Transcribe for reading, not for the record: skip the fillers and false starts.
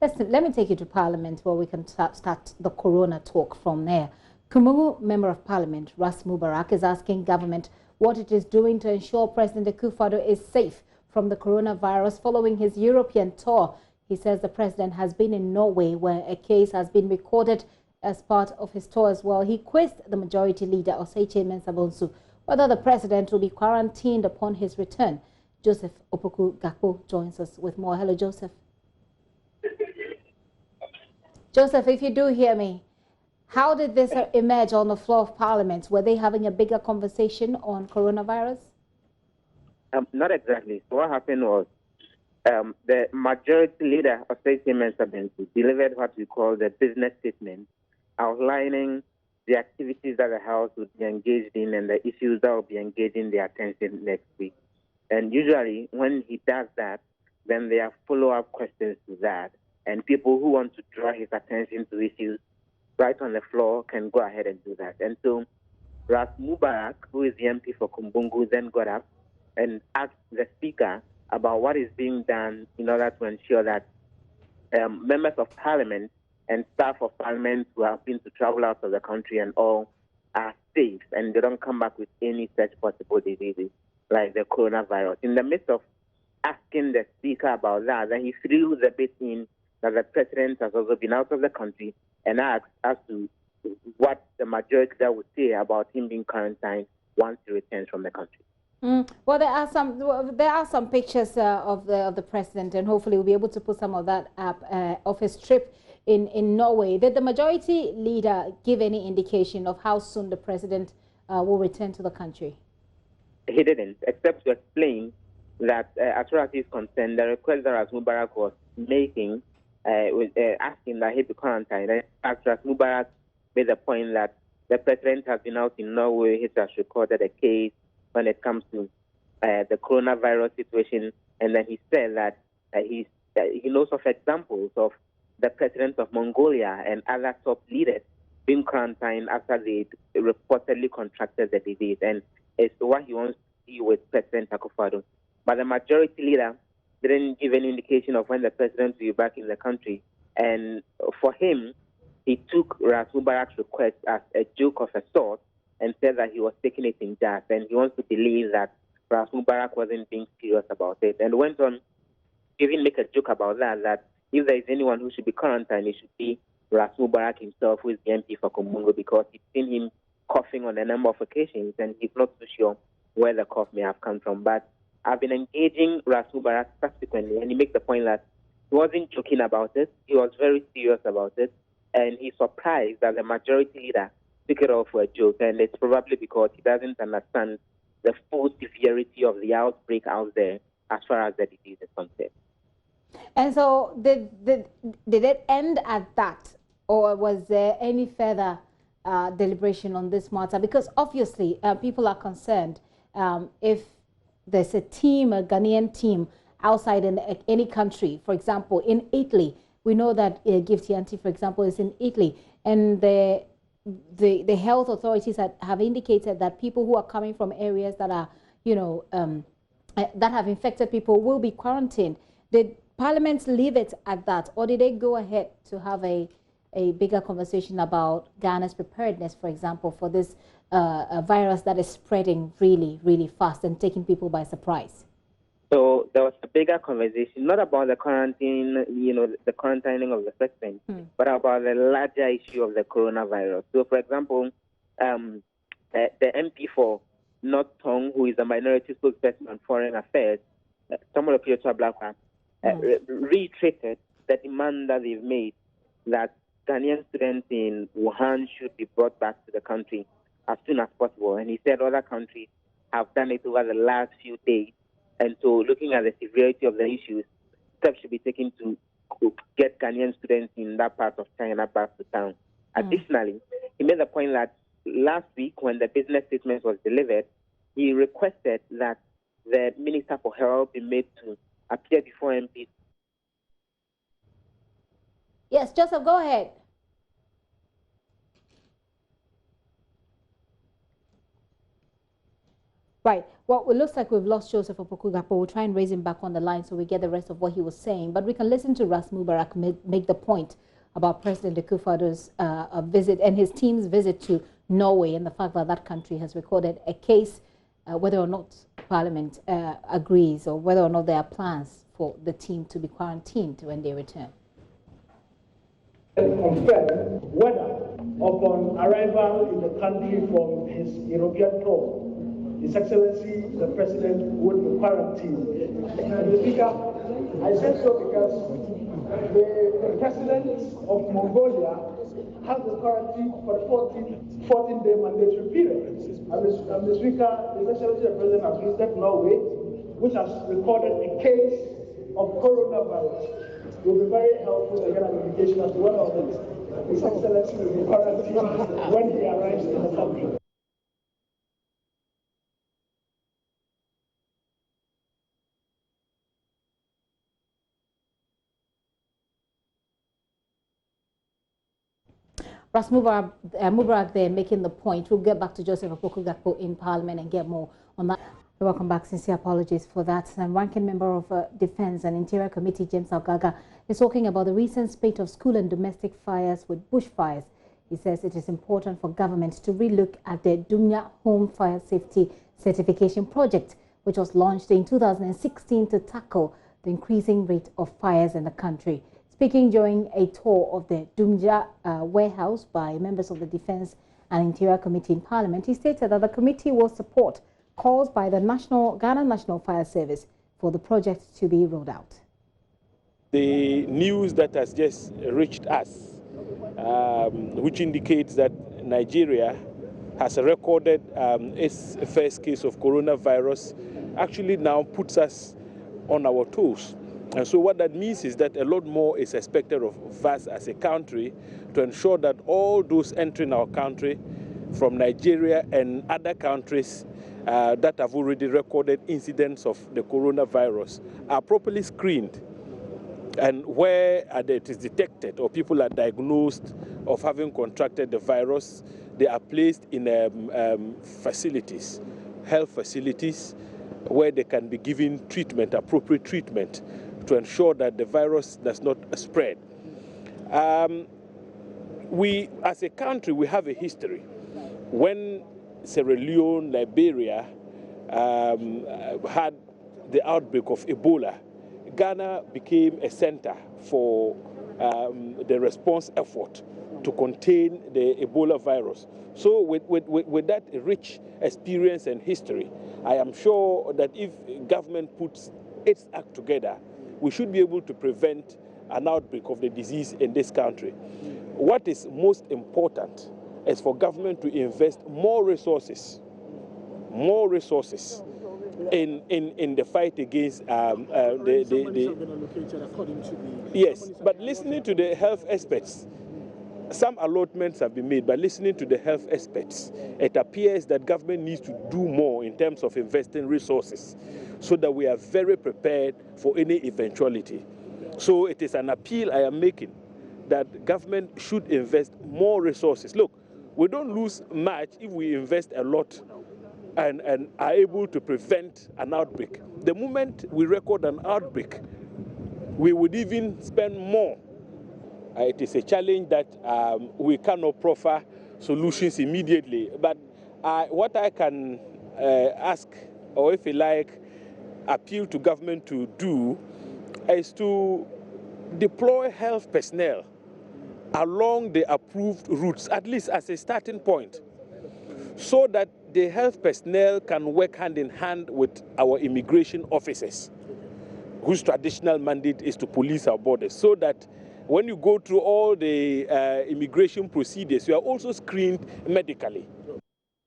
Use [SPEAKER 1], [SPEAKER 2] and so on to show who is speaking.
[SPEAKER 1] Let me take you to Parliament where we can start the corona talk from there. Kumungu Member of Parliament Ras Mubarak is asking government what it is doing to ensure President Akufo-Addo is safe from the coronavirus following his European tour. He says the president has been in Norway where a case has been recorded as part of his tour as well. He quizzed the majority leader, Oseiche Mensah-Bonsu, whether the president will be quarantined upon his return. Joseph Opoku Gakpo joins us with more. Hello, Joseph. Joseph, if you do hear me, how did this emerge on the floor of Parliament? Were they having a bigger conversation on coronavirus?
[SPEAKER 2] Not exactly. So what happened was the majority leader, Oseiche Mensah-Bonsu, delivered what we call the business statement, outlining the activities that the House would be engaged in and the issues that will be engaging their attention next week. And usually when he does that, then there are follow-up questions to that. And people who want to draw his attention to issues right on the floor can go ahead and do that. And so Ras Mubarak, who is the MP for Kumbungu, then got up and asked the Speaker about what is being done in order to ensure that members of Parliament and staff of Parliament who have been to travel out of the country and all are safe and they don't come back with any such possible diseases like the coronavirus. In the midst of asking the Speaker about that, then he threw the bit in that the President has also been out of the country and asked as to what the majority that would say about him being quarantined once he returns from the country.
[SPEAKER 1] Well, there are some pictures of the president, and hopefully we'll be able to put some of that up of his trip in Norway. Did the majority leader give any indication of how soon the president will return to the country?
[SPEAKER 2] He didn't, except to explain that as far as he's concerned, the request that Ras Mubarak was making was asking that he be quarantined. As Ras Mubarak made the point that the president has been out in Norway, he has recorded a case when it comes to the coronavirus situation, and then he said that he knows of examples of the president of Mongolia and other top leaders being quarantined after they reportedly contracted the disease, and it's what he wants to see with President Akufo-Addo. But the majority leader didn't give any indication of when the president will be back in the country, and for him, he took Ras Mubarak's request as a joke of a sort and said that he was taking it in jest, and he wants to believe that Ras Mubarak wasn't being serious about it, and went on even make a joke about that if there is anyone who should be quarantined, it should be Ras Mubarak himself, who is the MP for Kumbungu, because he's seen him coughing on a number of occasions, and he's not too sure where the cough may have come from. But I've been engaging Ras Mubarak subsequently, and he makes the point that he wasn't joking about it, he was very serious about it, and he's surprised that the majority leader took it all for a joke, and it's probably because he doesn't understand the full severity of the outbreak out there as far as the disease is concerned.
[SPEAKER 1] And so did it end at that, or was there any further deliberation on this matter? Because obviously people are concerned if there's a team, a Ghanaian team outside in any country, for example, in Italy. We know that Giftianti, for example, is in Italy, and the health authorities have indicated that people who are coming from areas that are, that have infected people will be quarantined. Did Parliament leave it at that, or did they go ahead to have a bigger conversation about Ghana's preparedness, for example, for this virus that is spreading really, really fast and taking people by surprise?
[SPEAKER 2] So there was a bigger conversation, not about the quarantine, the quarantining of the president, but about the larger issue of the coronavirus. So, for example, the MP for North Tongue, who is a minority spokesperson on foreign affairs, Samuel Opiotwa-Blakwa, reiterated the demand that they've made that Ghanaian students in Wuhan should be brought back to the country as soon as possible. And he said other countries have done it over the last few days. And so looking at the severity of the issues, steps should be taken to get Ghanaian students in that part of China back to town. Additionally, he made the point that last week when the business statement was delivered, he requested that the Minister for Health be made to appear before MPs.
[SPEAKER 1] Yes, Joseph, go ahead. Right. Well, it looks like we've lost Joseph Opoku-Gakpo. We'll try and raise him back on the line so we get the rest of what he was saying. But we can listen to Ras Mubarak make the point about President Akufo-Addo's visit and his team's visit to Norway and the fact that that country has recorded a case, whether or not Parliament agrees or whether or not there are plans for the team to be quarantined when they return.
[SPEAKER 3] Confirm whether, upon arrival in the country from his European tour, His Excellency the President would be quarantined. Mr. Speaker, I say so because the President of Mongolia has the quarantine for the 14-day mandatory period. And the Speaker, His Excellency the President has visited Norway, which has recorded a case of coronavirus. It will be very helpful to get an indication as to whether His Excellency will be quarantined when he arrives in the country.
[SPEAKER 1] Ras Mubarak there making the point. We'll get back to Joseph Opoku-Gakpo in Parliament and get more on that. Welcome back. Sincere apologies for that. And Ranking Member of Defense and Interior Committee, James Algaga, is talking about the recent spate of school and domestic fires with bushfires. He says it is important for government to relook at the Dumya Home Fire Safety Certification Project, which was launched in 2016 to tackle the increasing rate of fires in the country. Speaking during a tour of the Dumja warehouse by members of the Defense and Interior Committee in Parliament, he stated that the committee will support calls by the Ghana National Fire Service for the project to be rolled out.
[SPEAKER 4] The news that has just reached us, which indicates that Nigeria has recorded its first case of coronavirus, actually now puts us on our toes. And so what that means is that a lot more is expected of us as a country to ensure that all those entering our country from Nigeria and other countries that have already recorded incidents of the coronavirus are properly screened. And where it is detected or people are diagnosed of having contracted the virus, they are placed in facilities, health facilities, where they can be given treatment, appropriate treatment, to ensure that the virus does not spread. We, as a country, we have a history. When Sierra Leone, Liberia had the outbreak of Ebola, Ghana became a center for the response effort to contain the Ebola virus. So with that rich experience and history, I am sure that if government puts its act together, we should be able to prevent an outbreak of the disease in this country. What is most important is for government to invest more resources in the fight against yes, but listening to the health experts, some allotments have been made, but listening to the health experts, it appears that government needs to do more in terms of investing resources so that we are very prepared for any eventuality. So it is an appeal I am making that government should invest more resources. Look, we don't lose much if we invest a lot and are able to prevent an outbreak. The moment we record an outbreak, we would even spend more. It is a challenge that we cannot proffer solutions immediately. But what I can ask, or if you like, appeal to government to do, is to deploy health personnel along the approved routes, at least as a starting point, so that the health personnel can work hand in hand with our immigration officers, whose traditional mandate is to police our borders, so that when you go through all the immigration procedures, you are also screened medically.